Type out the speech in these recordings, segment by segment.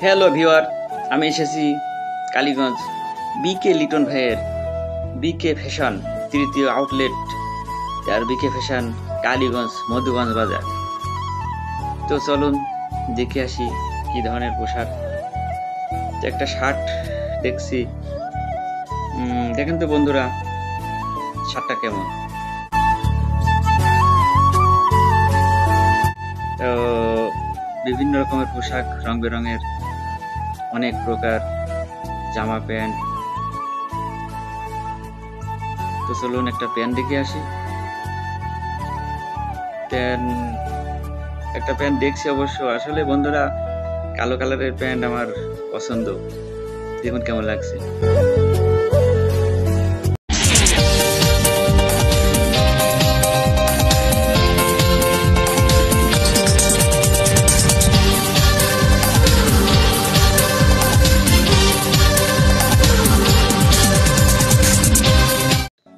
Hello viewer, আমি এসেছি কালীগঞ্জ বিকে লিটন ভাইয়ের বিকে ফ্যাশন তৃতীয় আউটলেট আর বিকে ফ্যাশন কালীগঞ্জ মধুগঞ্জ বাজার। তো চলুন দেখে আসি কি ধরনের পোশাক। একটা শার্ট দেখছি, দেখেন তো বন্ধুরা শার্টটা কেমন। তো বিভিন্ন রকমের পোশাক, রং বেরঙের অনেক প্রকার জামা প্যান্ট। তো চলুন একটা প্যান্ট দেখে আসি। একটা প্যান্ট দেখছি অবশ্য, আসলে বন্ধুরা কালো কালারের প্যান্ট আমার পছন্দ। দেখুন কেমন লাগছে।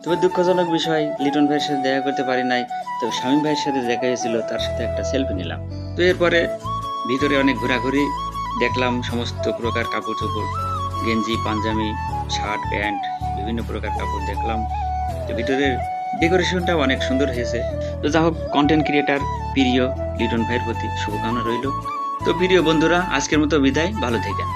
তবে দুঃখজনক বিষয়, লিটন ভাইয়ের সাথে দেখা করতে পারি নাই। তবে শামীম ভাইয়ের সাথে দেখা হয়েছিল, তার সাথে একটা সেলফি নিলাম। তো এরপরে ভিতরে অনেক ঘোরাঘুরি দেখলাম, সমস্ত প্রকার কাপড় চোপড়, গেঞ্জি, পাঞ্জাবি, শার্ট, প্যান্ট, বিভিন্ন প্রকার কাপড় দেখলাম। তো ভিতরের ডেকোরেশনটা অনেক সুন্দর হয়েছে। তো যা হোক, কন্টেন্ট ক্রিয়েটার প্রিয় লিটন ভাইয়ের প্রতি শুভকামনা রইল। তো প্রিয় বন্ধুরা, আজকের মতো বিদায়, ভালো থাকেন।